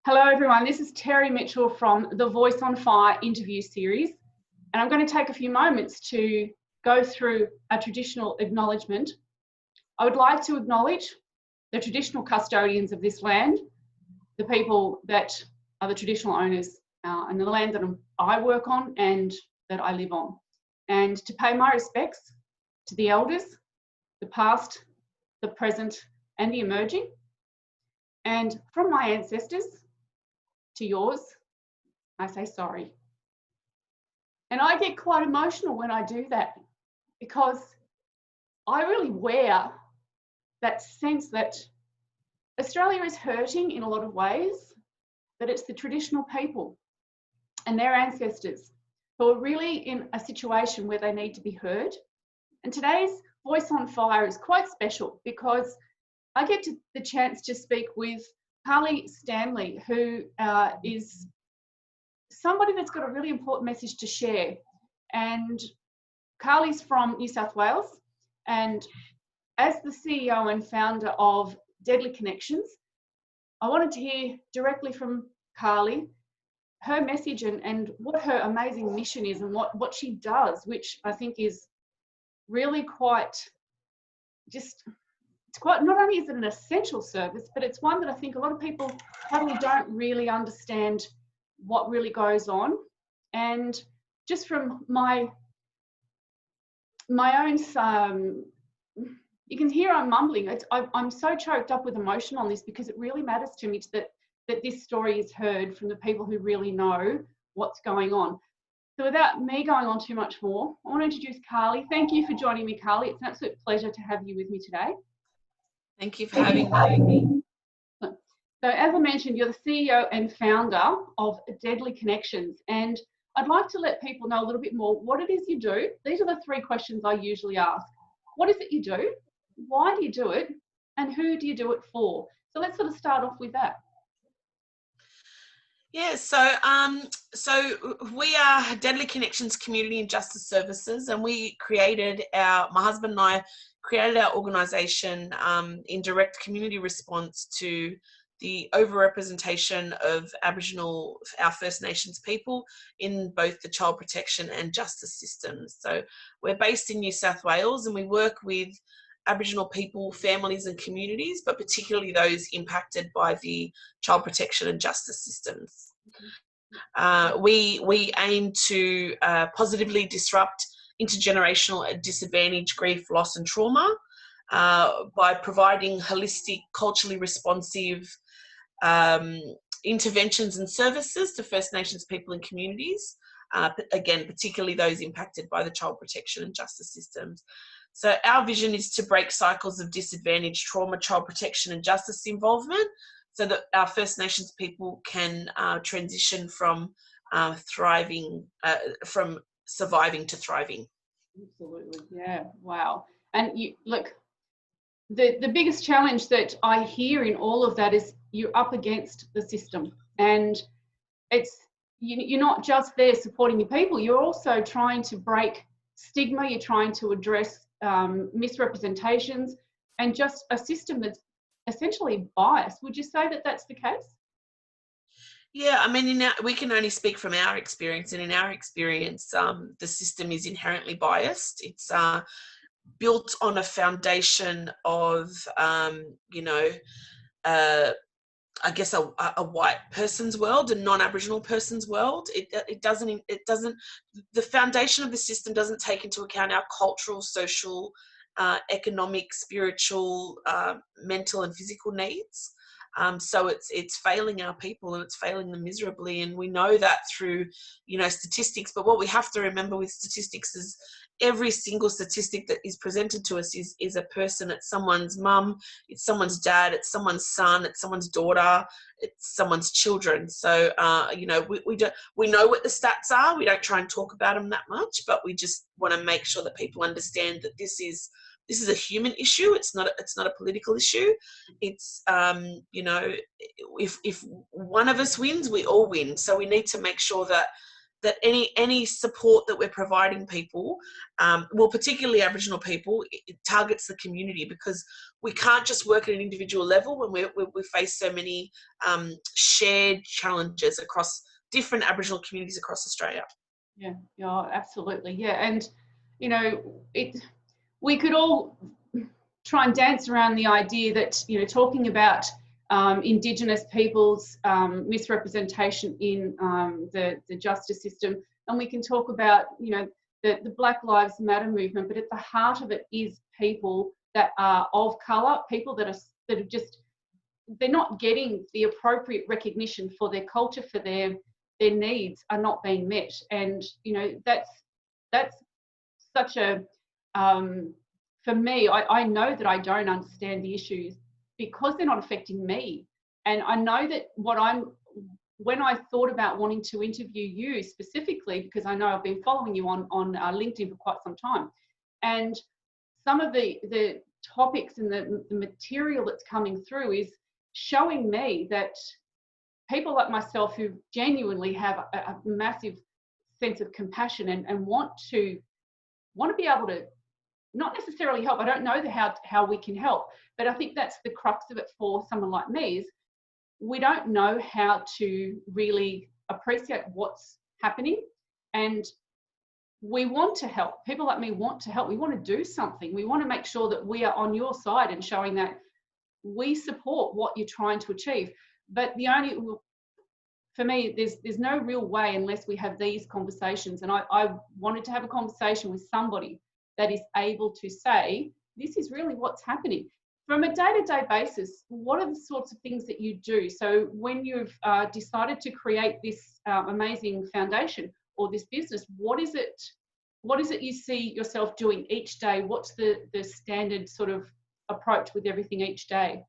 Hello everyone, this is Terry Mitchell from the Voice on Fire interview series, and I'm going to take a few moments to go through a traditional acknowledgement. I would like to acknowledge the traditional custodians of this land, the people that are the traditional owners and the land that I work on and that I live on, and to pay my respects to the elders, the past, the present and the emerging, and from my ancestors to yours, I say sorry. And I get quite emotional when I do that, because I really wear that sense that Australia is hurting in a lot of ways, that it's the traditional people and their ancestors who are really in a situation where they need to be heard. And today's Voice on Fire is quite special because I get the chance to speak with Carly Stanley, who is somebody that's got a really important message to share. And Carly's from New South Wales, and as the CEO and founder of Deadly Connections, I wanted to hear directly from Carly her message and what her amazing mission is and what she does, which I think is really quite just, it's quite, not only is it an essential service, but it's one that I think a lot of people probably don't really understand what really goes on. And just from my own, you can hear I'm mumbling. I'm so choked up with emotion on this because it really matters to me that this story is heard from the people who really know what's going on. So without me going on too much more, I want to introduce Carly. Thank you for joining me, Carly. It's an absolute pleasure to have you with me today. Thank you for having me. So as I mentioned, you're the CEO and founder of Deadly Connections, and I'd like to let people know a little bit more what it is you do. These are the three questions I usually ask. What is it you do? Why do you do it? And who do you do it for? So let's sort of start off with that. Yeah, so we are Deadly Connections Community and Justice Services, and we created my husband and I created our organisation in direct community response to the overrepresentation of Aboriginal, our First Nations people in both the child protection and justice systems. So we're based in New South Wales, and we work with Aboriginal people, families and communities, but particularly those impacted by the child protection and justice systems. We aim to positively disrupt intergenerational disadvantage, grief, loss and trauma by providing holistic, culturally responsive interventions and services to First Nations people and communities, again, particularly those impacted by the child protection and justice systems. So our vision is to break cycles of disadvantage, trauma, child protection and justice involvement so that our First Nations people can transition from from surviving to thriving. Absolutely, yeah, wow. And you look, the biggest challenge that I hear in all of that is you're up against the system, and you're not just there supporting your people, you're also trying to break stigma, you're trying to address misrepresentations and just a system that's essentially biased. Would you say that that's the case? Yeah, I mean, we can only speak from our experience, and in our experience, the system is inherently biased. It's built on a foundation of, I guess a white person's world, a non-Aboriginal person's world. It doesn't. The foundation of the system doesn't take into account our cultural, social, economic, spiritual, mental, and physical needs. So it's failing our people, and it's failing them miserably. And we know that through, statistics. But what we have to remember with statistics is every single statistic that is presented to us is a person. It's someone's mum, it's someone's dad, it's someone's son, it's someone's daughter, it's someone's children. So, we know what the stats are. We don't try and talk about them that much, but we just want to make sure that people understand that this is a human issue. It's not a political issue. It's, if one of us wins, we all win. So we need to make sure that that any support that we're providing people, well, particularly Aboriginal people, it targets the community, because we can't just work at an individual level when we face so many shared challenges across different Aboriginal communities across Australia. Yeah, yeah, absolutely. Yeah, and you know, we could all try and dance around the idea that, you know, talking about Indigenous people's misrepresentation in the justice system, and we can talk about, you know, the Black Lives Matter movement, but at the heart of it is people that are of colour, people that are just, they're not getting the appropriate recognition for their culture, for their needs are not being met. And you know, that's such a for me, I know that I don't understand the issues because they're not affecting me. And I know that when I thought about wanting to interview you specifically, because I know I've been following you on LinkedIn for quite some time, and some of the topics and the material that's coming through is showing me that people like myself who genuinely have a massive sense of compassion and want to be able to not necessarily help. I don't know how we can help, but I think that's the crux of it for someone like me, is we don't know how to really appreciate what's happening, and we want to help. People like me want to help. We want to do something. We want to make sure that we are on your side and showing that we support what you're trying to achieve. But for me, there's no real way unless we have these conversations. And I wanted to have a conversation with somebody that is able to say, this is really what's happening. From a day-to-day basis, what are the sorts of things that you do? So when you've decided to create this amazing foundation or this business, what is it you see yourself doing each day? What's the standard sort of approach with everything each day?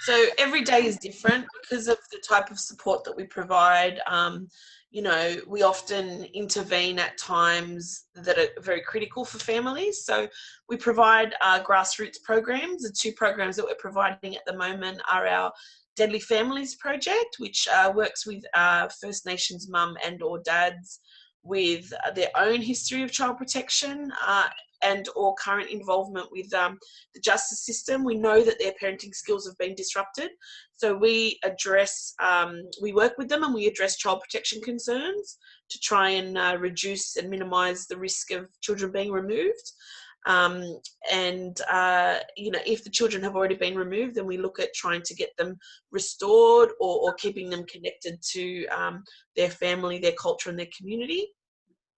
So every day is different because of the type of support that we provide. You know, we often intervene at times that are very critical for families. So we provide grassroots programs. The two programs that we're providing at the moment are our Deadly Families project, which works with First Nations mum and or dads with their own history of child protection and or current involvement with the justice system. We know that their parenting skills have been disrupted. So we work with them and we address child protection concerns to try and reduce and minimise the risk of children being removed. You know, if the children have already been removed, then we look at trying to get them restored or keeping them connected to their family, their culture and their community.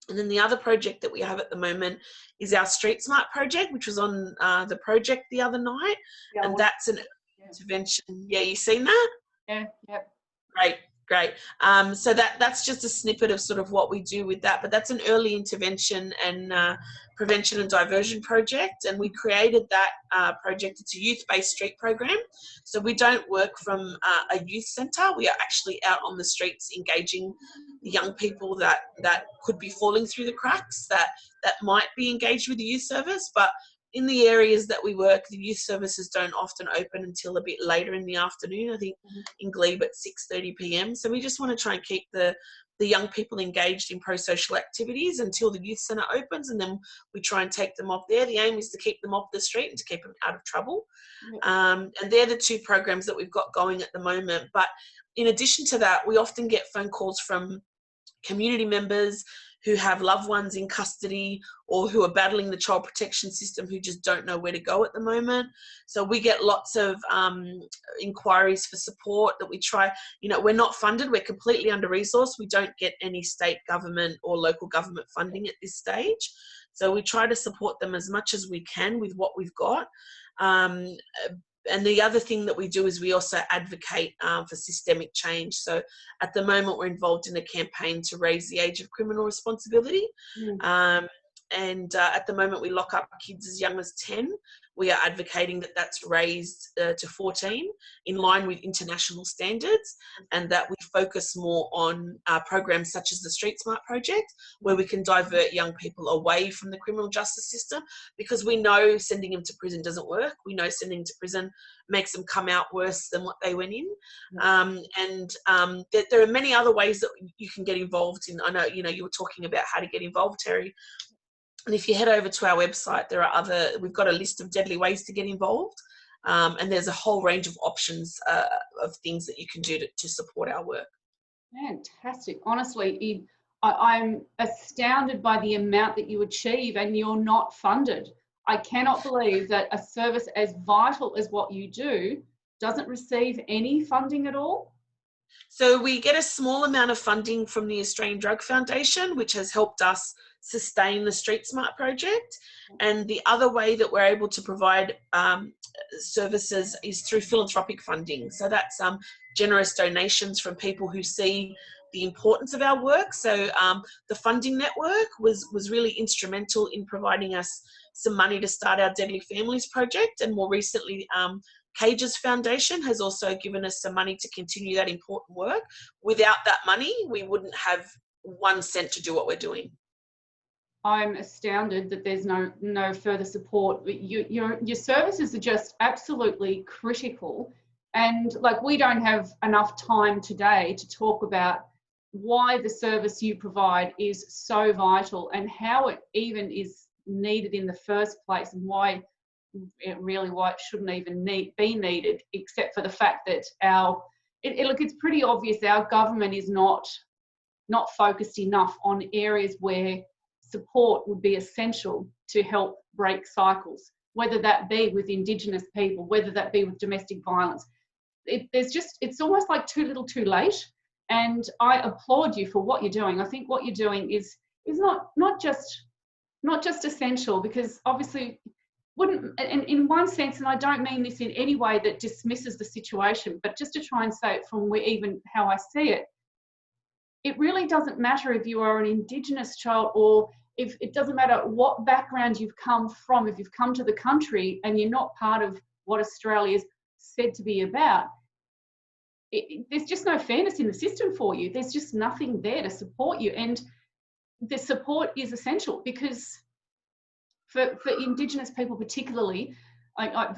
And then the other project that we have at the moment is our Street Smart project, which was on the project the other night. Yeah, and that's an intervention. Yeah, you seen that? Yeah, yep. Great. So that's just a snippet of sort of what we do with that, but that's an early intervention and prevention and diversion project, and we created that project. It's a youth-based street program, so we don't work from a youth centre. We are actually out on the streets engaging the young people that could be falling through the cracks, that might be engaged with the youth service, but in the areas that we work, the youth services don't often open until a bit later in the afternoon. I think in Glebe at 6:30 p.m. So we just want to try and keep the young people engaged in pro-social activities until the youth centre opens, and then we try and take them off there. The aim is to keep them off the street and to keep them out of trouble. And they're the two programs that we've got going at the moment. But in addition to that, we often get phone calls from community members who have loved ones in custody or who are battling the child protection system who just don't know where to go at the moment. So we get lots of inquiries for support that we try. You know, we're not funded, we're completely under-resourced. We don't get any state government or local government funding at this stage. So we try to support them as much as we can with what we've got. And the other thing that we do is we also advocate for systemic change. So at the moment, we're involved in a campaign to raise the age of criminal responsibility. And at the moment, we lock up kids as young as 10. we are advocating that that's raised to 14 in line with international standards, and that we focus more on programs such as the Street Smart Project, where we can divert young people away from the criminal justice system, because we know sending them to prison doesn't work. We know sending them to prison makes them come out worse than what they went in. There are many other ways that you can get involved in. I know, you were talking about how to get involved, Terry. And if you head over to our website, we've got a list of deadly ways to get involved. And there's a whole range of options of things that you can do to support our work. Fantastic. Honestly, I'm astounded by the amount that you achieve, and you're not funded. I cannot believe that a service as vital as what you do doesn't receive any funding at all. So we get a small amount of funding from the Australian Drug Foundation, which has helped us sustain the Street Smart project. And the other way that we're able to provide services is through philanthropic funding. So that's generous donations from people who see the importance of our work. So the funding network was really instrumental in providing us some money to start our Deadly Families project, and more recently Cages Foundation has also given us some money to continue that important work. Without that money, we wouldn't have 1 cent to do what we're doing. I'm astounded that there's no further support. Your services are just absolutely critical, and like, we don't have enough time today to talk about why the service you provide is so vital and how it even is needed in the first place, and why it shouldn't even be needed, except for the fact that it's pretty obvious our government is not focused enough on areas where support would be essential to help break cycles, whether that be with Indigenous people, whether that be with domestic violence. It's almost like too little too late, and I applaud you for what you're doing. I think what you're doing is not just essential, because obviously wouldn't, in one sense, and I don't mean this in any way that dismisses the situation, but just to try and say it from even how I see it, it really doesn't matter if you are an Indigenous child, or if it doesn't matter what background you've come from. If you've come to the country and you're not part of what Australia is said to be about, there's just no fairness in the system for you. There's just nothing there to support you, and the support is essential, because for Indigenous people particularly, I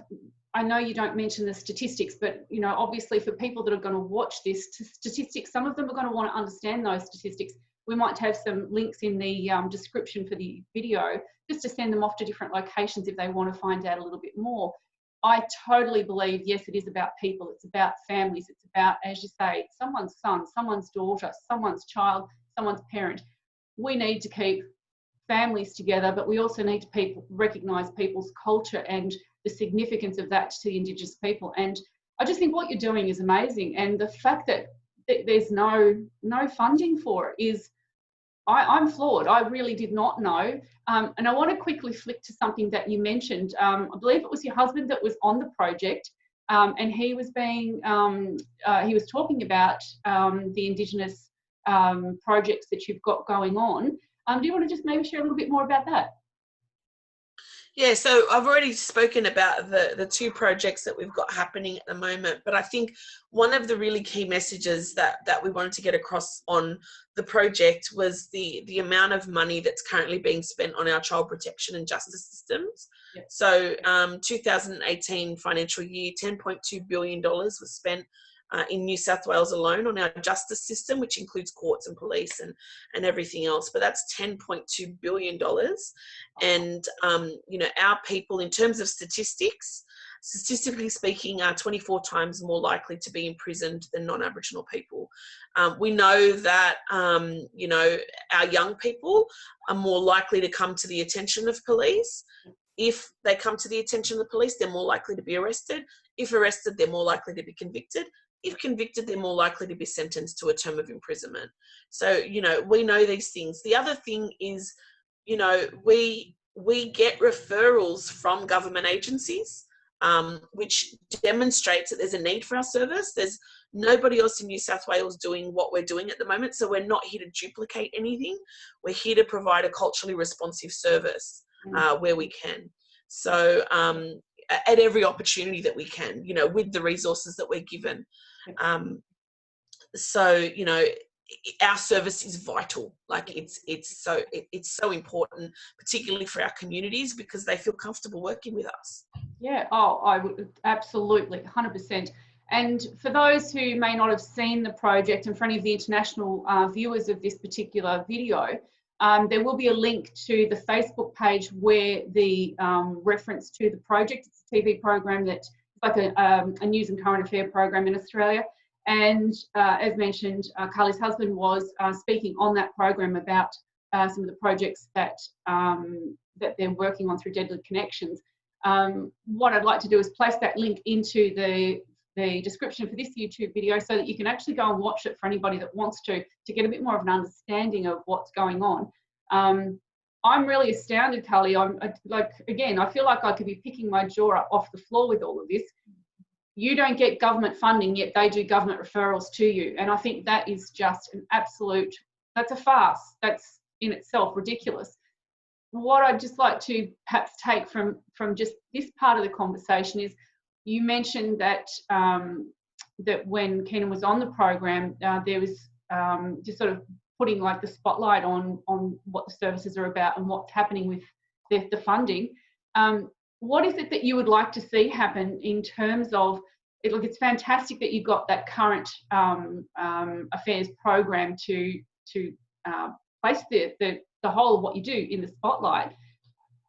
know you don't mention the statistics, but obviously for people that are going to watch this, statistics, some of them are going to want to understand those statistics. We might have some links in the description for the video, just to send them off to different locations if they want to find out a little bit more. I totally believe, yes, it is about people, it's about families, it's about, as you say, someone's son, someone's daughter, someone's child, someone's parent. We need to keep families together, but we also need to recognise people's culture and the significance of that to the Indigenous people. And I just think what you're doing is amazing, and the fact that there's no funding for it is, I'm floored. I really did not know. And I want to quickly flick to something that you mentioned. I believe it was your husband that was on the project, and he was talking about the Indigenous projects that you've got going on. Do you want to just maybe share a little bit more about that? Yeah, so I've already spoken about the 2 projects that we've got happening at the moment, but I think one of the really key messages that we wanted to get across on the project was the amount of money that's currently being spent on our child protection and justice systems. Yep. So 2018 financial year, $10.2 billion was spent in New South Wales alone on our justice system, which includes courts and police and everything else. But that's $10.2 billion. And, our people, in terms of statistically speaking, are 24 times more likely to be imprisoned than non-Aboriginal people. We know that, our young people are more likely to come to the attention of police. If they come to the attention of the police, they're more likely to be arrested. If arrested, they're more likely to be convicted. If convicted, they're more likely to be sentenced to a term of imprisonment. So, we know these things. The other thing is, we get referrals from government agencies, which demonstrates that there's a need for our service. There's nobody else in New South Wales doing what we're doing at the moment, so we're not here to duplicate anything. We're here to provide a culturally responsive service where we can. So, at every opportunity that we can, you know, with the resources that we're given. So, you know, our service is vital. Like it's so important, particularly for our communities, because they feel comfortable working with us. Yeah, oh, I would absolutely, 100%. And for those who may not have seen the project, and for any of the international viewers of this particular video, there will be a link to the Facebook page where the reference to the project. It's a TV program that's like a news and current affair program in Australia. And as mentioned, Carly's husband was speaking on that program about some of the projects that that they're working on through Deadly Connections. What I'd like to do is place that link into the description for this YouTube video so that you can actually go and watch it for anybody that wants to get a bit more of an understanding of what's going on. I'm really astounded, Carly. I feel like I could be picking my jaw up off the floor with all of this. You don't get government funding, yet they do government referrals to you. And I think that is just an absolute, that's a farce. That's in itself ridiculous. What I'd just like to perhaps take from just this part of the conversation is, you mentioned that that when Keenan was on the program, there was just sort of putting like the spotlight on what the services are about and what's happening with the funding. What is it that you would like to see happen in terms of, look, it's fantastic that you've got that current affairs program to place the whole of what you do in the spotlight.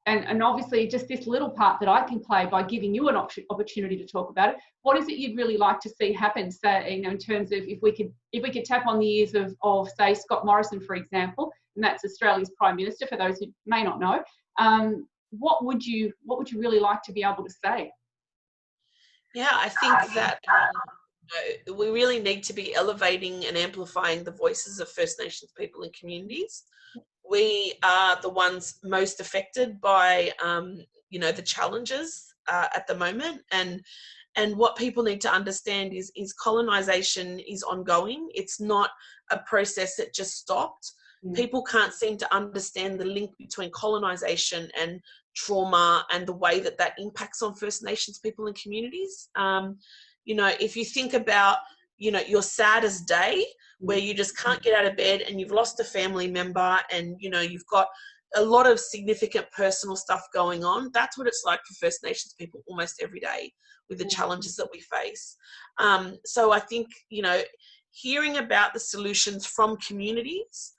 And obviously just this little part that I can play by giving you an opportunity to talk about it. What is it you'd really like to see happen, say, you know, in terms of if we could tap on the ears of say Scott Morrison, for example, and that's Australia's Prime Minister, for those who may not know. What would you really like to be able to say? Yeah, I think that we really need to be elevating and amplifying the voices of First Nations people and communities. We are the ones most affected by, you know, the challenges at the moment. And what people need to understand is colonisation is ongoing. It's not a process that just stopped. People can't seem to understand the link between colonisation and trauma and the way that that impacts on First Nations people and communities. You know, if you think about, you know, your saddest day where you just can't get out of bed and you've lost a family member and, you know, you've got a lot of significant personal stuff going on, that's what it's like for First Nations people almost every day with the challenges that we face. So I think, you know, hearing about the solutions from communities,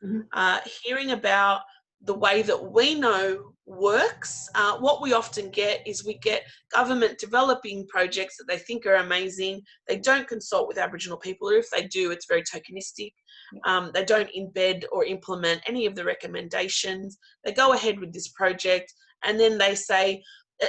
hearing about the way that we know works. What we often get is we get government developing projects that they think are amazing. They don't consult with Aboriginal people, or if they do, it's very tokenistic. They don't embed or implement any of the recommendations. They go ahead with this project and then they say,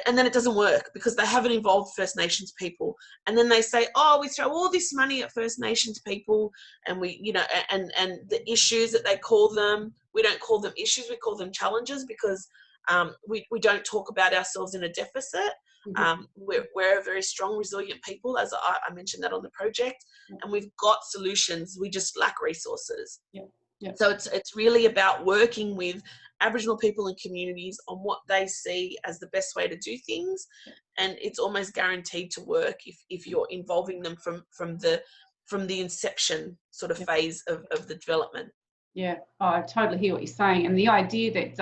and then it doesn't work because they haven't involved First Nations people. And then they say, oh, we throw all this money at First Nations people and we, you know, and the issues that they call them, we don't call them issues, we call them challenges because we don't talk about ourselves in a deficit. We're a very strong, resilient people, as I mentioned that on the project, and we've got solutions. We just lack resources. So it's really about working with Aboriginal people and communities on what they see as the best way to do things, and it's almost guaranteed to work if you're involving them from the inception sort of phase of the development. Yeah, I totally hear what you're saying, and the idea that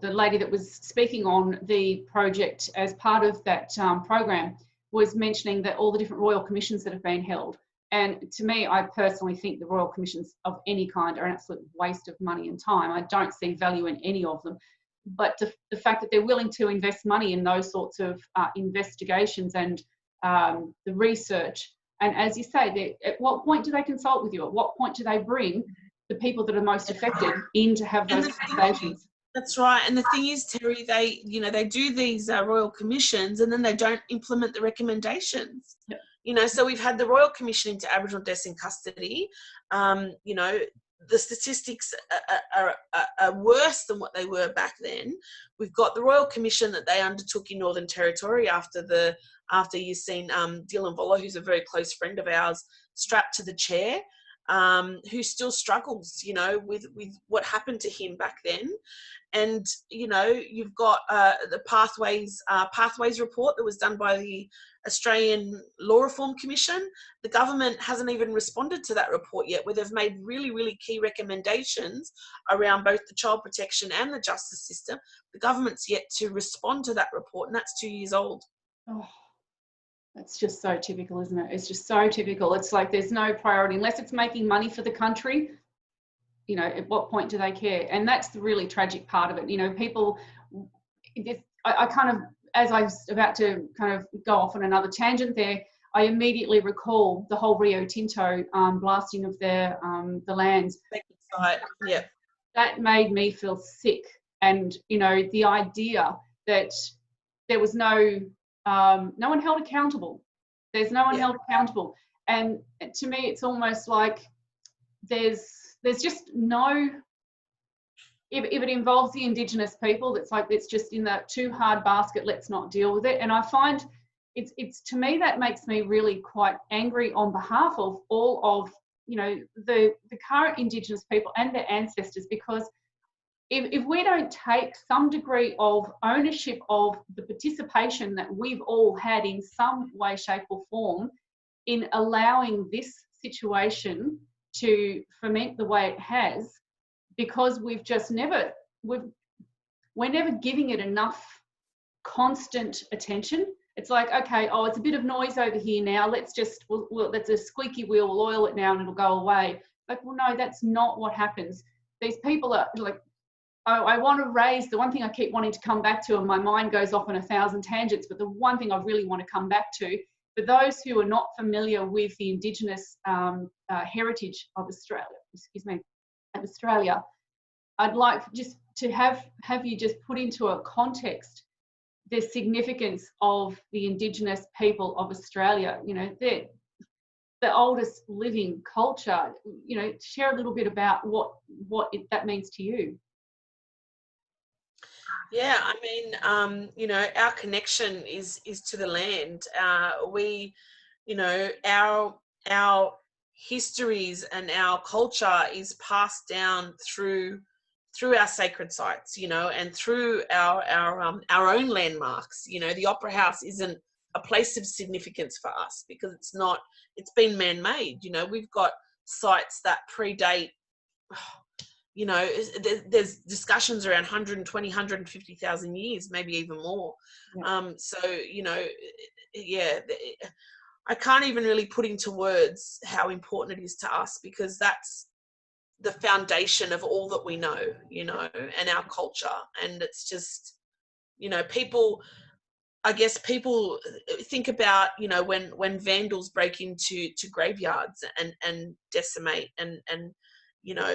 the lady that was speaking on the project as part of that program was mentioning that all the different royal commissions that have been held. And to me, I personally think the royal commissions of any kind are an absolute waste of money and time. I don't see value in any of them. But the fact that they're willing to invest money in those sorts of investigations and the research, and as you say, at what point do they consult with you? At what point do they bring the people that are most affected in to have those conversations? That's right. And the thing is, Terry, they do these royal commissions and then they don't implement the recommendations. You know, so we've had the Royal Commission into Aboriginal Deaths in Custody. You know, the statistics are worse than what they were back then. We've got the Royal Commission that they undertook in Northern Territory after you've seen Dylan Voller, who's a very close friend of ours, strapped to the chair. who still struggles, you know, with what happened to him back then. And, you know, you've got the Pathways report that was done by the Australian Law Reform Commission. The government hasn't even responded to that report yet, where they've made really, really key recommendations around both the child protection and the justice system. The government's yet to respond to that report, and that's 2 years old. Oh, that's just so typical, isn't it? It's just so typical. It's like there's no priority unless it's making money for the country. You know, at what point do they care? And that's the really tragic part of it. You know, people, I kind of, as I was about to kind of go off on another tangent there, I immediately recall the whole Rio Tinto blasting of their the lands. Yeah. That made me feel sick. And, you know, the idea that there was no one held accountable. There's no one held accountable. And to me, it's almost like there's just no, if it involves the Indigenous people, it's like it's just in that too hard basket, let's not deal with it. And I find it's to me that makes me really quite angry on behalf of all of, you know, the current Indigenous people and their ancestors, because if we don't take some degree of ownership of the participation that we've all had in some way, shape or form in allowing this situation to ferment the way it has, because we've just never, we're never giving it enough constant attention. It's like, okay, oh, it's a bit of noise over here now. Let's just, well, that's a squeaky wheel. We'll oil it now and it'll go away. Like, well, no, that's not what happens. These people are like, I want to raise, the one thing I keep wanting to come back to, and my mind goes off on 1,000 tangents, but the one thing I really want to come back to, for those who are not familiar with the Indigenous heritage of Australia, of Australia, I'd like just to have you just put into a context the significance of the Indigenous people of Australia. You know, they're the oldest living culture. You know, share a little bit about what that means to you. Yeah, I mean, you know, our connection is to the land. We, you know, our histories and our culture is passed down through our sacred sites, you know, and through our own landmarks. You know, the Opera House isn't a place of significance for us because it's been man-made. You know, we've got sites that predate, you know, there's discussions around 120, 150,000 years, maybe even more. Yeah. So, you know, yeah, I can't even really put into words how important it is to us, because that's the foundation of all that we know, you know, and our culture. And it's just, you know, I guess people think about, you know, when vandals break into graveyards and decimate and you know,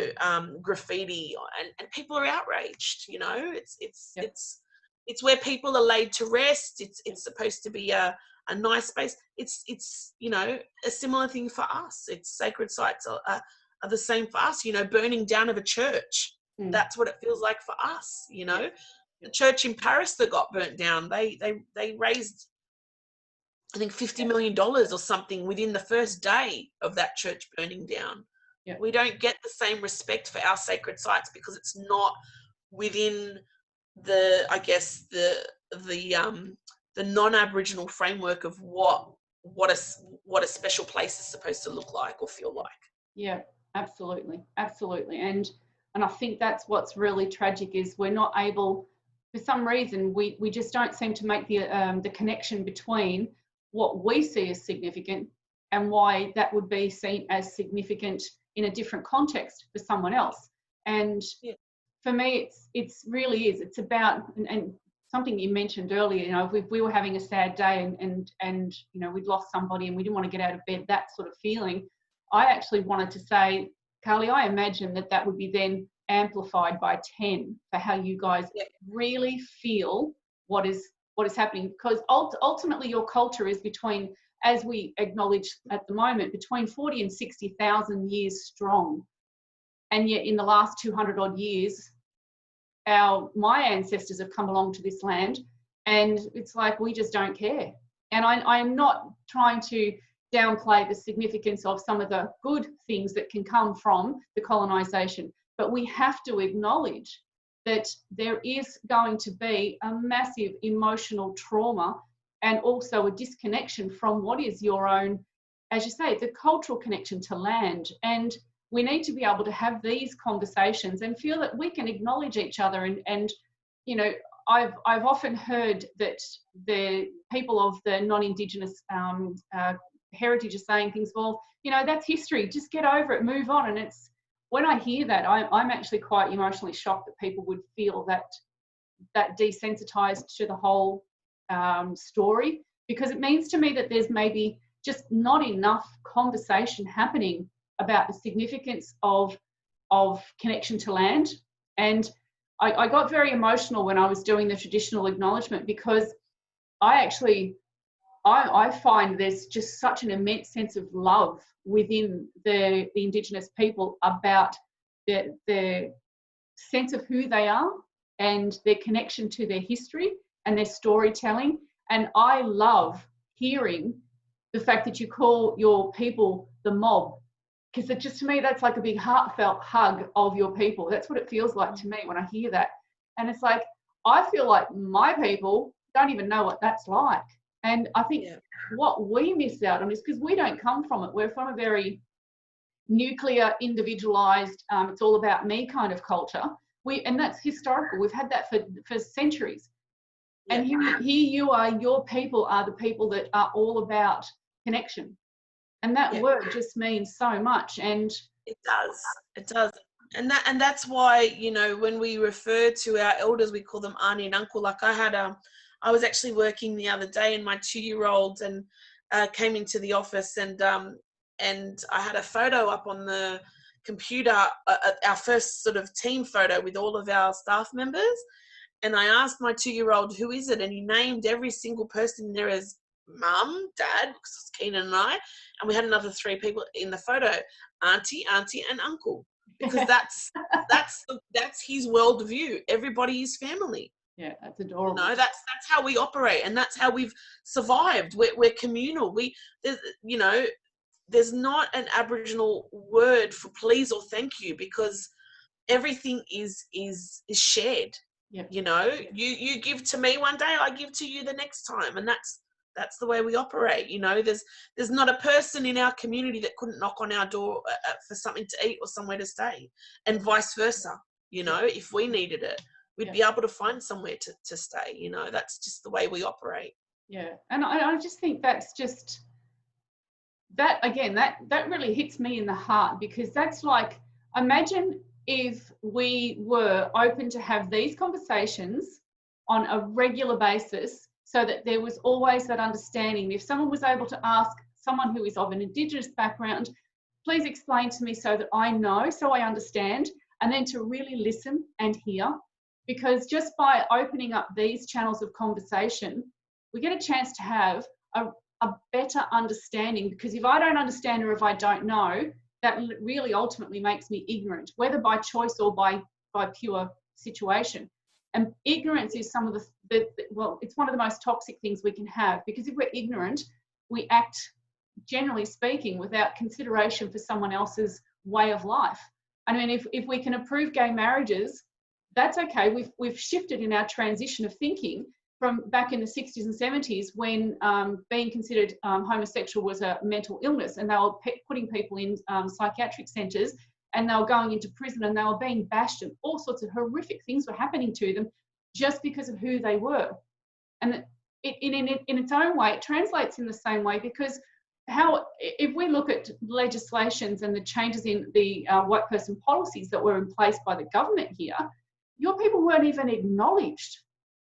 graffiti, and people are outraged. You know, it's where people are laid to rest. It's supposed to be a nice space. It's you know, a similar thing for us. It's sacred sites are the same for us. You know, burning down of a church. That's what it feels like for us. You know, the church in Paris that got burnt down, they raised, I think, $50 million or something within the first day of that church burning down. Yeah. We don't get the same respect for our sacred sites because it's not within the, I guess, the non-Aboriginal framework of what a special place is supposed to look like or feel like. Yeah, absolutely, absolutely. And I think that's what's really tragic, is we're not able, for some reason, we just don't seem to make the connection between what we see as significant and why that would be seen as significant in a different context for someone else. And for me, it's really is. It's about, and something you mentioned earlier, you know, if we were having a sad day and you know, we'd lost somebody and we didn't want to get out of bed, that sort of feeling, I actually wanted to say, Carly, I imagine that would be then amplified by 10 for how you guys really feel what is happening, because ultimately your culture is between, as we acknowledge at the moment, between 40 and 60,000 years strong. And yet in the last 200 odd years, my ancestors have come along to this land, and it's like we just don't care. And I am not trying to downplay the significance of some of the good things that can come from the colonisation. But we have to acknowledge that there is going to be a massive emotional trauma and also a disconnection from what is your own, as you say, the cultural connection to land. And we need to be able to have these conversations and feel that we can acknowledge each other. And you know, I've often heard that the people of the non-Indigenous heritage are saying things, well, you know, that's history, just get over it, move on. And it's, when I hear that, I'm actually quite emotionally shocked that people would feel that desensitized to the whole story, because it means to me that there's maybe just not enough conversation happening about the significance of connection to land. And I got very emotional when I was doing the traditional acknowledgement, because I find there's just such an immense sense of love within the Indigenous people about their sense of who they are and their connection to their history and their storytelling. And I love hearing the fact that you call your people the mob, because it just, to me, that's like a big heartfelt hug of your people. That's what it feels like to me when I hear that. And it's like, I feel like my people don't even know what that's like. And I think what we miss out on is because we don't come from it. We're from a very nuclear, individualized, it's all about me kind of culture. And that's historical. We've had that for centuries. Yeah. And here you are, your people are the people that are all about connection. And that word just means so much. And it does. And that's why, you know, when we refer to our elders, we call them auntie and uncle. Like I was actually working the other day, and my 2-year-old and came into the office, and I had a photo up on the computer, our first sort of team photo with all of our staff members. And I asked my 2-year-old, who is it? And he named every single person there as mum, dad, because it's Keenan and I, and we had another 3 people in the photo, auntie, and uncle, because that's his worldview. Everybody is family. Yeah, that's adorable. You know, that's how we operate, and that's how we've survived. We're communal. There's not an Aboriginal word for please or thank you, because everything is shared. Yep. You know, you give to me one day, I give to you the next time, and that's the way we operate. You know, there's not a person in our community that couldn't knock on our door for something to eat or somewhere to stay, and vice versa. You know, if we needed it, we'd be able to find somewhere to stay. You know, that's just the way we operate. Yeah, and I just think that's just that, again, that really hits me in the heart, because that's like, imagine if we were open to have these conversations on a regular basis, so that there was always that understanding. If someone was able to ask someone who is of an Indigenous background, please explain to me so that I know, so I understand, and then to really listen and hear. Because just by opening up these channels of conversation, we get a chance to have a better understanding. Because if I don't understand, or if I don't know, that really ultimately makes me ignorant, whether by choice or by pure situation. And ignorance is some of it's one of the most toxic things we can have, because if we're ignorant, we act, generally speaking, without consideration for someone else's way of life. I mean, if we can approve gay marriages, that's okay. We've shifted in our transition of thinking from back in the 60s and 70s, when being considered homosexual was a mental illness, and they were putting people in psychiatric centres, and they were going into prison, and they were being bashed, and all sorts of horrific things were happening to them just because of who they were. And in its own way, it translates in the same way, because if we look at legislations and the changes in the white person policies that were in place by the government here, your people weren't even acknowledged.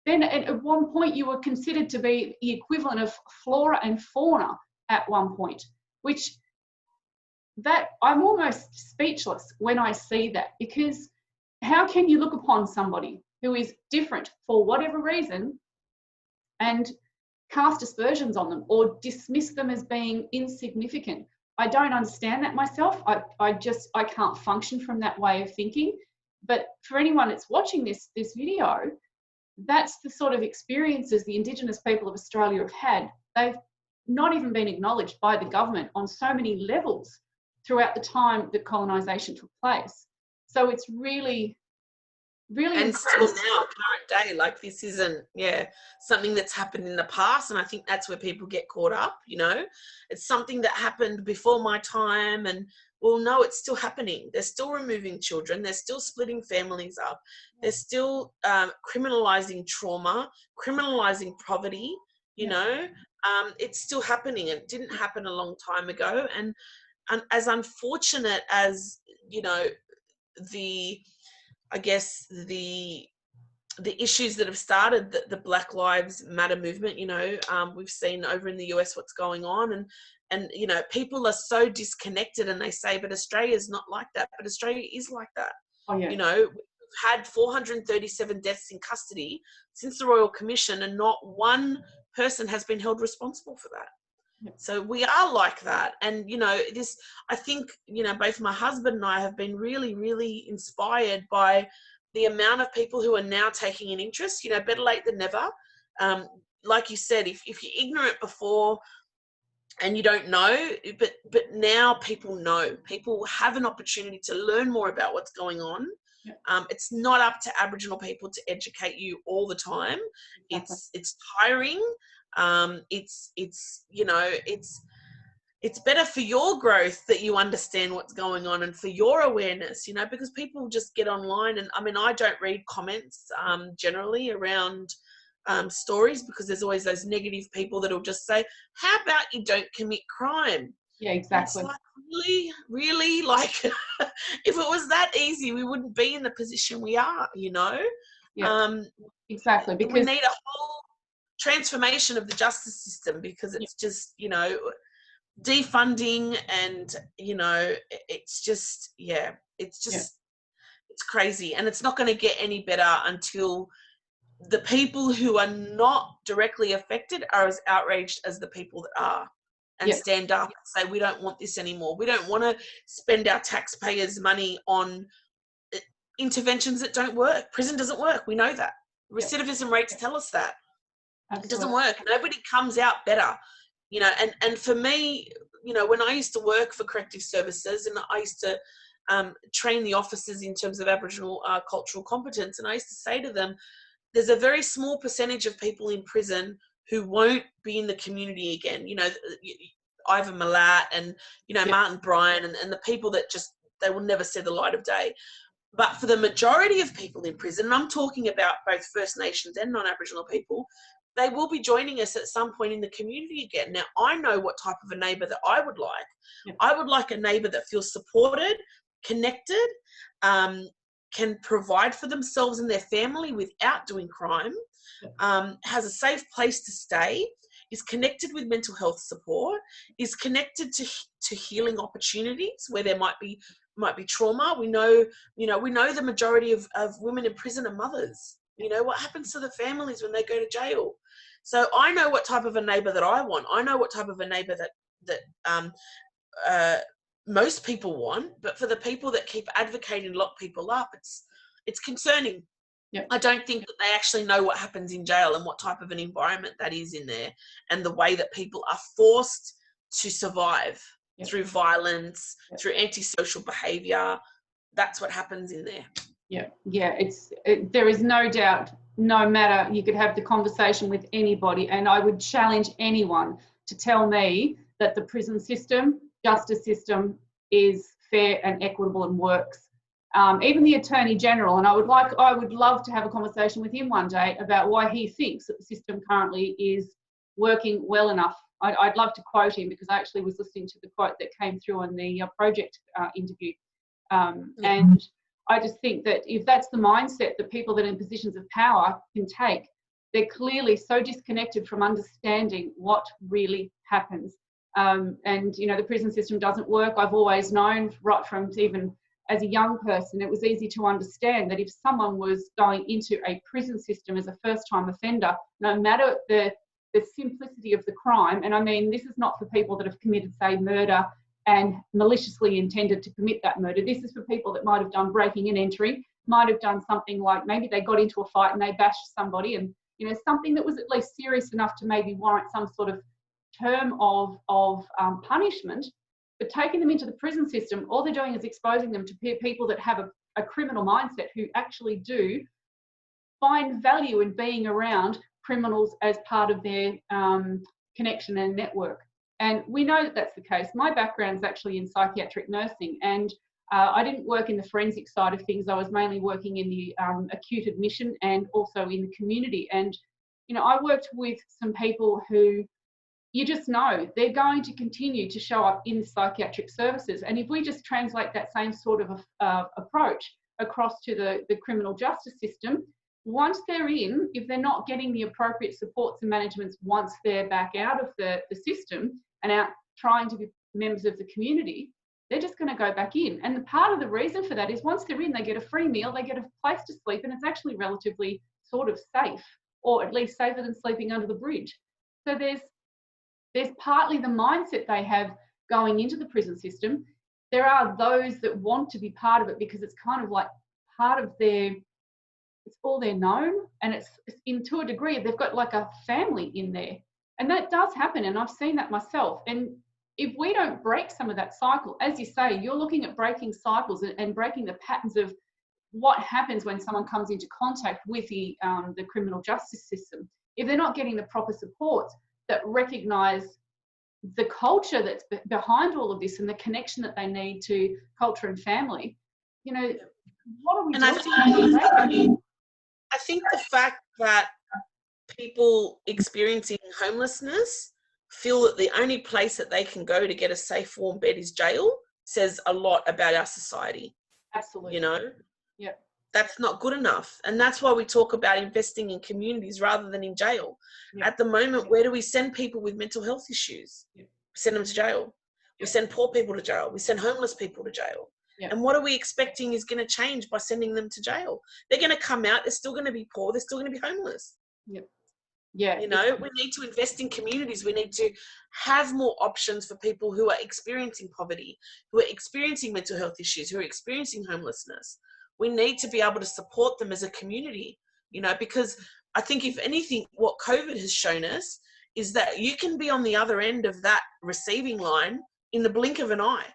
Then at one point you were considered to be the equivalent of flora and fauna at one point, which I'm almost speechless when I see that, because how can you look upon somebody who is different for whatever reason and cast aspersions on them or dismiss them as being insignificant? I don't understand that myself. I can't function from that way of thinking. But for anyone that's watching this video, that's the sort of experiences the Indigenous people of Australia have had. not even been acknowledged by the government on so many levels throughout the time that colonisation took place. So it's really, really and still now, current day, like this isn't something that's happened in the past, and I think that's where people get caught up. You know, it's something that happened before my time, and well, no, it's still happening. They're still removing children, they're still splitting families up, they're still criminalizing trauma, criminalizing poverty. You know, it's still happening. It didn't happen a long time ago, and as unfortunate as, you know, I guess the issues that have started the Black Lives Matter movement, you know, we've seen over in the US what's going on, and you know, people are so disconnected, and they say, but Australia's not like that. But Australia is like that. Oh, yeah. You know, we've had 437 deaths in custody since the Royal Commission, and not one person has been held responsible for that. So we are like that. And, you know, I think, you know, both my husband and I have been really, really inspired by the amount of people who are now taking an interest. You know, better late than never. Like you said, if you're ignorant before and you don't know, but now people know. People have an opportunity to learn more about what's going on. It's not up to Aboriginal people to educate you all the time. Exactly. It's tiring. It's you know, it's better for your growth that you understand what's going on, and for your awareness, you know, because people just get online, and I mean, I don't read comments generally around stories, because there's always those negative people that'll just say, how about you don't commit crime? Yeah, exactly. It's like, really, like, if it was that easy, we wouldn't be in the position we are, you know. Exactly, because we need a whole transformation of the justice system, because it's just, you know, defunding, and, you know, it's just it's crazy, and it's not going to get any better until the people who are not directly affected are as outraged as the people that are, and stand up and say, we don't want this anymore. We don't want to spend our taxpayers' money on interventions that don't work. Prison doesn't work. We know that. Recidivism rates tell us that. Absolutely. It doesn't work. Nobody comes out better, you know. And for me, you know, when I used to work for corrective services, and I used to train the officers in terms of Aboriginal cultural competence, and I used to say to them, there's a very small percentage of people in prison who won't be in the community again. You know, Ivan Milat and, you know, Martin Bryan, and the people that just, they will never see the light of day. But for the majority of people in prison, and I'm talking about both First Nations and non-Aboriginal people, they will be joining us at some point in the community again. Now, I know what type of a neighbour that I would like. I would like a neighbour that feels supported, connected, can provide for themselves and their family without doing crime, has a safe place to stay, is connected with mental health support, is connected to healing opportunities where there might be trauma. We know the majority of women in prison are mothers. You know, what happens to the families when they go to jail? So I know what type of a neighbour that I want. I know what type of a neighbour that most people want. But for the people that keep advocating lock people up, it's concerning. I don't think that they actually know what happens in jail and what type of an environment that is in there, and the way that people are forced to survive through violence, through antisocial behaviour. That's what happens in there. There is no doubt, no matter, you could have the conversation with anybody, and I would challenge anyone to tell me that the prison system, justice system is fair and equitable and works. Even the Attorney General, and I would love to have a conversation with him one day about why he thinks that the system currently is working well enough. I'd love to quote him, because I actually was listening to the quote that came through on the project interview. And I just think that if that's the mindset that people that are in positions of power can take, they're clearly so disconnected from understanding what really happens. And, you know, the prison system doesn't work. I've always known, right from even as a young person, it was easy to understand that if someone was going into a prison system as a first-time offender, no matter the simplicity of the crime, and I mean, this is not for people that have committed, say, murder and maliciously intended to commit that murder. This is for people that might have done breaking and entering, might have done something like maybe they got into a fight and they bashed somebody, and, you know, something that was at least serious enough to maybe warrant some sort of term of punishment, but taking them into the prison system, all they're doing is exposing them to people that have a criminal mindset, who actually do find value in being around criminals as part of their connection and network. And we know that that's the case. My background is actually in psychiatric nursing, and I didn't work in the forensic side of things. I was mainly working in the acute admission and also in the community. And, you know, I worked with some people who you just know they're going to continue to show up in psychiatric services. And if we just translate that same sort of approach across to the criminal justice system, once they're in, if they're not getting the appropriate supports and managements once they're back out of the system and out trying to be members of the community, they're just going to go back in. And part of the reason for that is once they're in, they get a free meal, they get a place to sleep, and it's actually relatively sort of safe, or at least safer than sleeping under the bridge. So there's partly the mindset they have going into the prison system. There are those that want to be part of it because it's kind of like part of their, it's all they're known, and it's in, to a degree, they've got like a family in there. And that does happen, and I've seen that myself. And if we don't break some of that cycle, as you say, you're looking at breaking cycles and breaking the patterns of what happens when someone comes into contact with the criminal justice system. If they're not getting the proper supports that recognise the culture that's behind all of this and the connection that they need to culture and family, you know, what are we doing? I think the fact that people experiencing homelessness feel that the only place that they can go to get a safe, warm bed is jail says a lot about our society. Absolutely. You know? Yeah. That's not good enough. And that's why we talk about investing in communities rather than in jail. Yeah. At the moment, where do we send people with mental health issues? Yeah. We send them to jail. Yeah. We send poor people to jail. We send homeless people to jail. Yeah. And what are we expecting is going to change by sending them to jail? They're going to come out, they're still going to be poor, they're still going to be homeless. Yeah. Yeah. You know, we need to invest in communities. We need to have more options for people who are experiencing poverty, who are experiencing mental health issues, who are experiencing homelessness. We need to be able to support them as a community, you know, because I think if anything, what COVID has shown us is that you can be on the other end of that receiving line in the blink of an eye.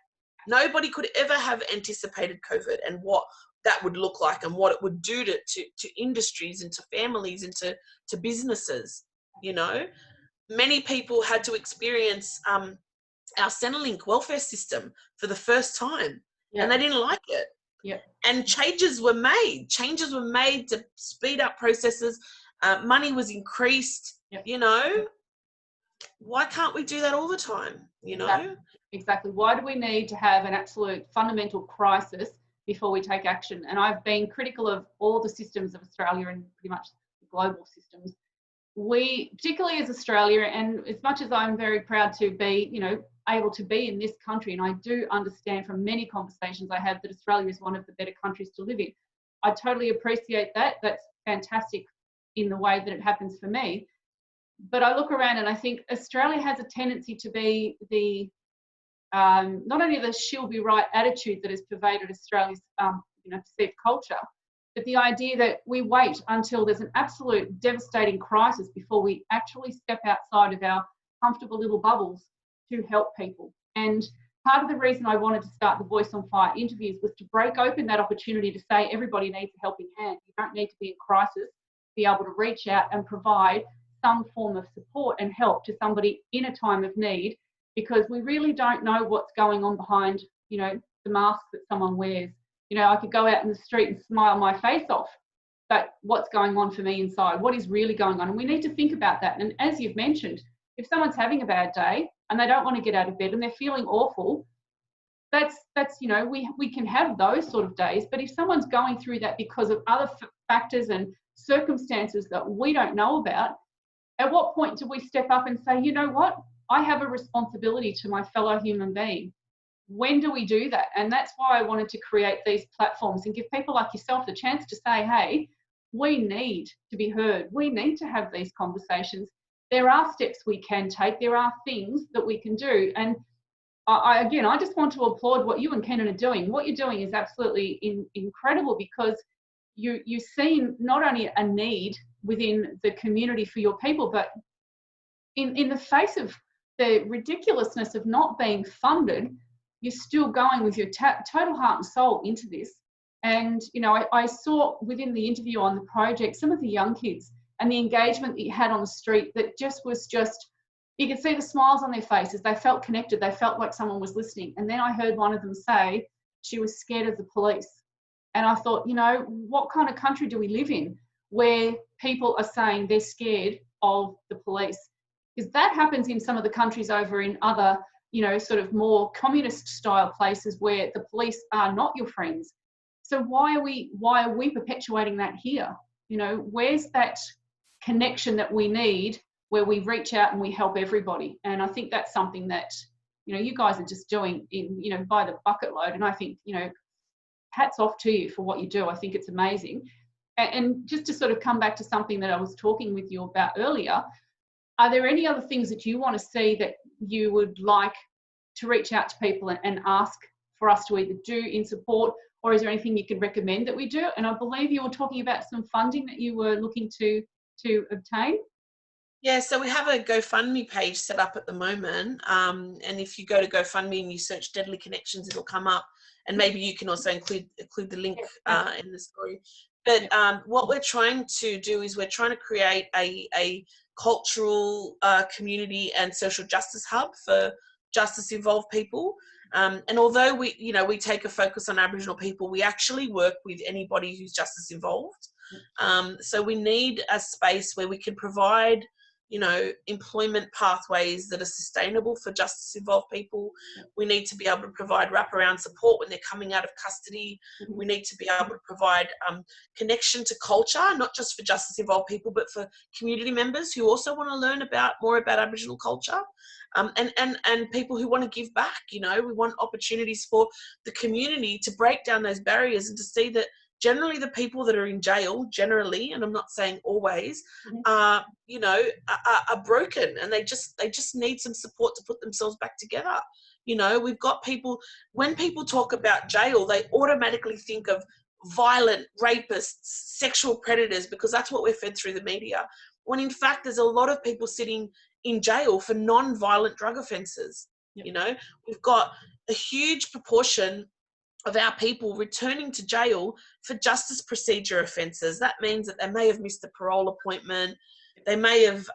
Nobody could ever have anticipated COVID and what that would look like and what it would do to industries and to families and to businesses, you know. Many people had to experience our Centrelink welfare system for the first time, and they didn't like it. Yeah. And changes were made to speed up processes. Money was increased, you know. Why can't we do that all the time, you know? Exactly. Why do we need to have an absolute fundamental crisis before we take action? And I've been critical of all the systems of Australia and pretty much the global systems. We, particularly as Australia, and as much as I'm very proud to be, you know, able to be in this country, and I do understand from many conversations I have that Australia is one of the better countries to live in. I totally appreciate that. That's fantastic in the way that it happens for me. But I look around and I think Australia has a tendency to be the not only the she'll be right attitude that has pervaded Australia's you know, perceived culture, but the idea that we wait until there's an absolute devastating crisis before we actually step outside of our comfortable little bubbles to help people. And part of the reason I wanted to start the Voice on Fire interviews was to break open that opportunity to say everybody needs a helping hand. You don't need to be in crisis to be able to reach out and provide some form of support and help to somebody in a time of need, because we really don't know what's going on behind, you know, the mask that someone wears. You know, I could go out in the street and smile my face off, but what's going on for me inside? What is really going on? And we need to think about that. And as you've mentioned, if someone's having a bad day and they don't want to get out of bed and they're feeling awful, that's you know, we can have those sort of days. But if someone's going through that because of other factors and circumstances that we don't know about, at what point do we step up and say, you know what, I have a responsibility to my fellow human being? When do we do that? And that's why I wanted to create these platforms and give people like yourself the chance to say, hey, we need to be heard. We need to have these conversations. There are steps we can take. There are things that we can do. And I just want to applaud what you and Keenan are doing. What you're doing is absolutely incredible, because you've seen not only a need within the community for your people, but in the face of the ridiculousness of not being funded, you're still going with your total heart and soul into this. And, you know, I saw within the interview on the project, some of the young kids and the engagement that you had on the street that just was just, you could see the smiles on their faces. They felt connected. They felt like someone was listening. And then I heard one of them say she was scared of the police. And I thought, you know, what kind of country do we live in where people are saying they're scared of the police? Because that happens in some of the countries over in other, you know, sort of more communist style places where the police are not your friends. So why are we perpetuating that here? You know, where's that connection that we need where we reach out and we help everybody? And I think that's something that, you know, you guys are just doing in, you know, by the bucket load. And I think, you know, hats off to you for what you do. I think it's amazing. And just to sort of come back to something that I was talking with you about earlier, are there any other things that you want to see that you would like to reach out to people and ask for us to either do in support, or is there anything you could recommend that we do? And I believe you were talking about some funding that you were looking to obtain. Yeah, so we have a GoFundMe page set up at the moment. And if you go to GoFundMe and you search Deadly Connections, it'll come up. And maybe you can also include the link in the story. But what we're trying to do is we're trying to create a cultural community and social justice hub for justice involved people. And although we take a focus on Aboriginal people, we actually work with anybody who's justice involved. So we need a space where we can provide, you know, employment pathways that are sustainable for justice involved people. We need to be able to provide wraparound support when they're coming out of custody. We need to be able to provide connection to culture, not just for justice involved people, but for community members who also want to learn more about Aboriginal culture. And people who want to give back. You know, we want opportunities for the community to break down those barriers and to see that generally the people that are in jail, generally, and I'm not saying always, are broken, and they just need some support to put themselves back together. You know, we've got people, when people talk about jail, they automatically think of violent rapists, sexual predators, because that's what we're fed through the media. When in fact, there's a lot of people sitting in jail for non-violent drug offences. Yep. You know, we've got a huge proportion of our people returning to jail for justice procedure offences. That means that they may have missed a parole appointment, they may have,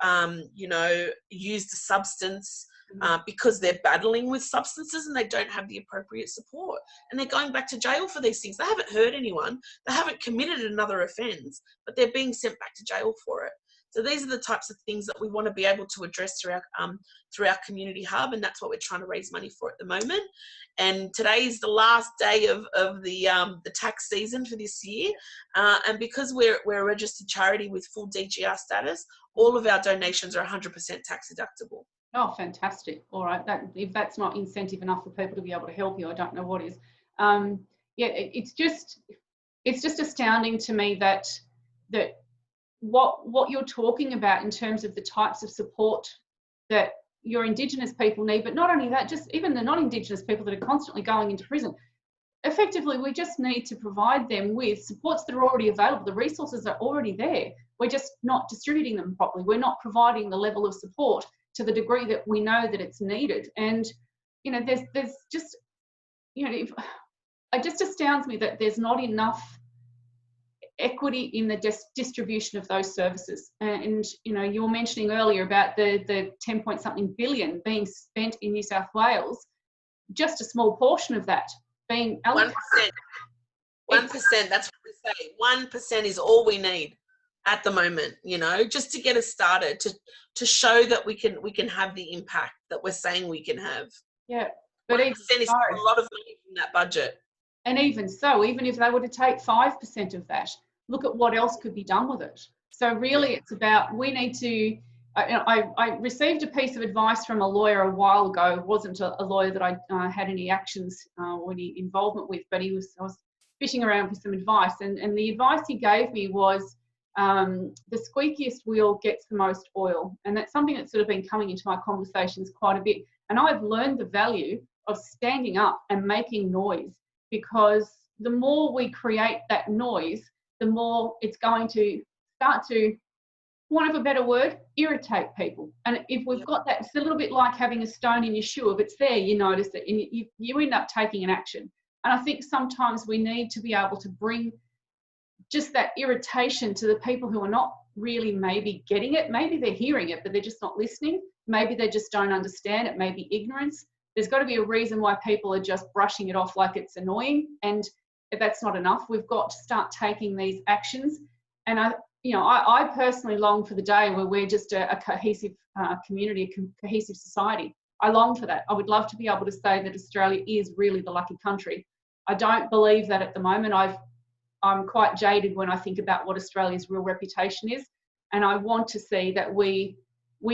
used a substance because they're battling with substances and they don't have the appropriate support. And they're going back to jail for these things. They haven't hurt anyone, they haven't committed another offence, but they're being sent back to jail for it. So these are the types of things that we want to be able to address through our community hub, and that's what we're trying to raise money for at the moment. And today is the last day of the tax season for this year, and because we're a registered charity with full DGR status, all of our donations are 100% tax deductible. Oh, fantastic! All right, if that's not incentive enough for people to be able to help you, I don't know what is. It's just astounding to me that what you're talking about in terms of the types of support that your Indigenous people need, but not only that, just even the non-Indigenous people that are constantly going into prison. Effectively, we just need to provide them with supports that are already available. The resources are already there. We're just not distributing them properly. We're not providing the level of support to the degree that we know that it's needed. And, you know, there's just, you know, it just astounds me that there's not enough equity in the distribution of those services. And you know, you were mentioning earlier about the 10 point something billion being spent in New South Wales. Just a small portion of that being allocated. 1%. That's what we say. 1% is all we need at the moment. You know, just to get us started, to show that we can have the impact that we're saying we can have. Yeah, but 1% is a lot of money from that budget. And even so, even if they were to take 5% of that, look at what else could be done with it. So really it's about, we need to, I received a piece of advice from a lawyer a while ago. It wasn't a lawyer that I had any actions or any involvement with, but I was fishing around for some advice. And the advice he gave me was the squeakiest wheel gets the most oil. And that's something that's sort of been coming into my conversations quite a bit. And I've learned the value of standing up and making noise, because the more we create that noise, the more it's going to start to want of a better word, irritate people. And if we've got that, it's a little bit like having a stone in your shoe. If it's there, you notice it and you end up taking an action. And I think sometimes we need to be able to bring just that irritation to the people who are not really maybe getting it. Maybe they're hearing it, but they're just not listening. Maybe they just don't understand it. Maybe ignorance. There's got to be a reason why people are just brushing it off like it's annoying. And if that's not enough, we've got to start taking these actions. And I personally long for the day where we're just a cohesive community, a cohesive society. I long for that. I would love to be able to say that Australia is really the lucky country. I don't believe that at the moment. I'm quite jaded when I think about what Australia's real reputation is. And I want to see that we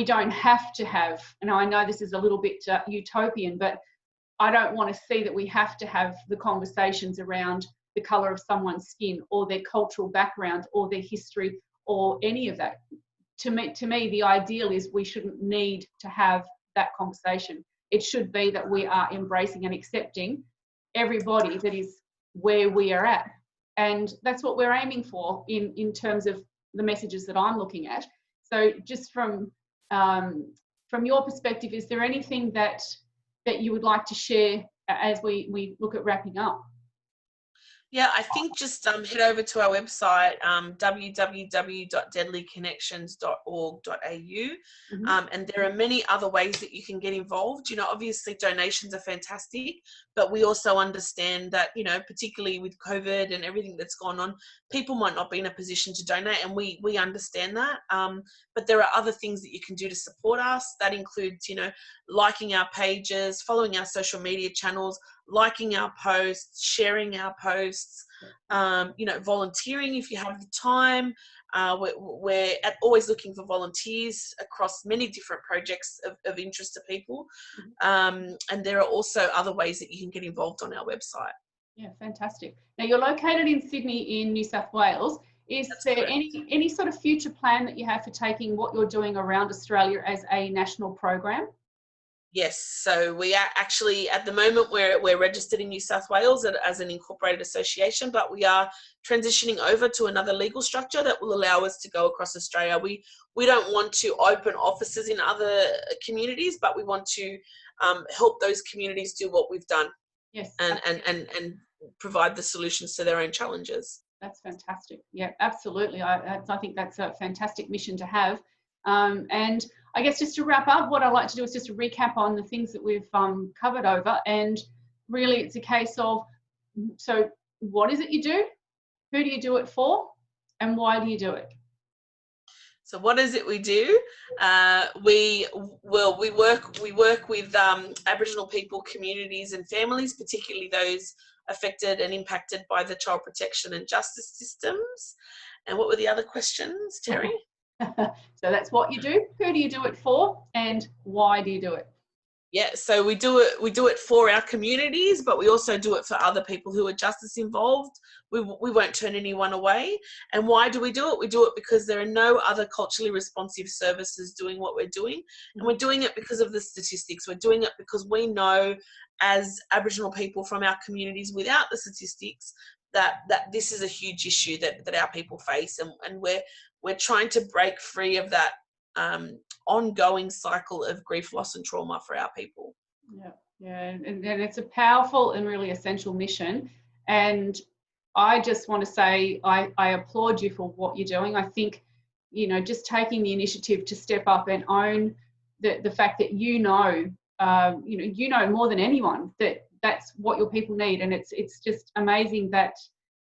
don't have to have, and I know this is a little bit utopian, but I don't want to see that we have to have the conversations around the colour of someone's skin or their cultural background or their history or any of that. To me, the ideal is we shouldn't need to have that conversation. It should be that we are embracing and accepting everybody that is where we are at. And that's what we're aiming for in terms of the messages that I'm looking at. So just from your perspective, is there anything that you would like to share as we look at wrapping up? Yeah, I think just head over to our website, www.deadlyconnections.org.au, and there are many other ways that you can get involved. Obviously donations are fantastic, but we also understand that, particularly with COVID and everything that's gone on, people might not be in a position to donate, and we understand that. But there are other things that you can do to support us. That includes, liking our pages, following our social media channels, liking our posts, sharing our posts, volunteering if you have the time. We're always looking for volunteers across many different projects of interest to people. And there are also other ways that you can get involved on our website. Yeah, fantastic. Now, you're located in Sydney in New South Wales. Is there any sort of future plan that you have for taking what you're doing around Australia as a national program? Yes, so we are actually, at the moment, we're registered in New South Wales as an incorporated association, but we are transitioning over to another legal structure that will allow us to go across Australia. We don't want to open offices in other communities, but we want to help those communities do what we've done. Yes, and provide the solutions to their own challenges. That's fantastic. Yeah, absolutely. I think that's a fantastic mission to have. And I guess just to wrap up, what I like to do is just to recap on the things that we've covered over. And really, it's a case of, so what is it you do? Who do you do it for? And why do you do it? So what is it we do? We work with Aboriginal people, communities and families, particularly those affected and impacted by the child protection and justice systems. And what were the other questions, Terry? So that's what you do. Who do you do it for, and why do you do it? Yeah, so we do it for our communities, but we also do it for other people who are justice involved. We won't turn anyone away. And why do we do it? We do it because there are no other culturally responsive services doing what we're doing. And we're doing it because of the statistics. We're doing it because we know, as Aboriginal people from our communities, without the statistics, that this is a huge issue that our people face. And we're trying to break free of that ongoing cycle of grief, loss and trauma for our people. Yeah, and it's a powerful and really essential mission. And I just want to say I applaud you for what you're doing. I think, just taking the initiative to step up and own the fact that you know more than anyone that that's what your people need. And it's just amazing that,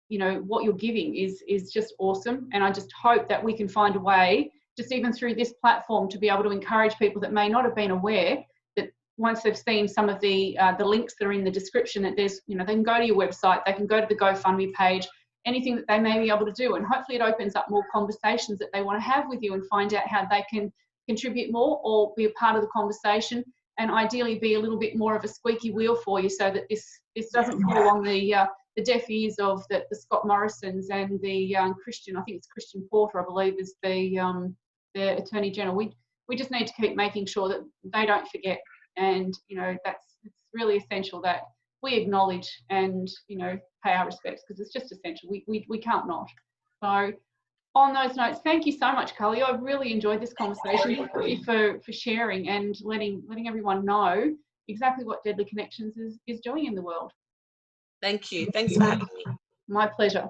what you're giving is just awesome. And I just hope that we can find a way, just even through this platform, to be able to encourage people that may not have been aware that once they've seen some of the links that are in the description, that there's, they can go to your website, they can go to the GoFundMe page, anything that they may be able to do. And hopefully it opens up more conversations that they want to have with you and find out how they can contribute more or be a part of the conversation, and ideally be a little bit more of a squeaky wheel for you, so that this doesn't fall on the deaf ears of the Scott Morrisons and the Christian, I think it's Christian Porter, I believe, is the Attorney General. We just need to keep making sure that they don't forget, and it's really essential that we acknowledge and pay our respects, because it's just essential. We can't not. So On those notes, thank you so much, Carly. I've really enjoyed this conversation. Thank you for sharing and letting everyone know exactly what Deadly Connections is doing in the world. Thank you. Thanks for having me. My pleasure.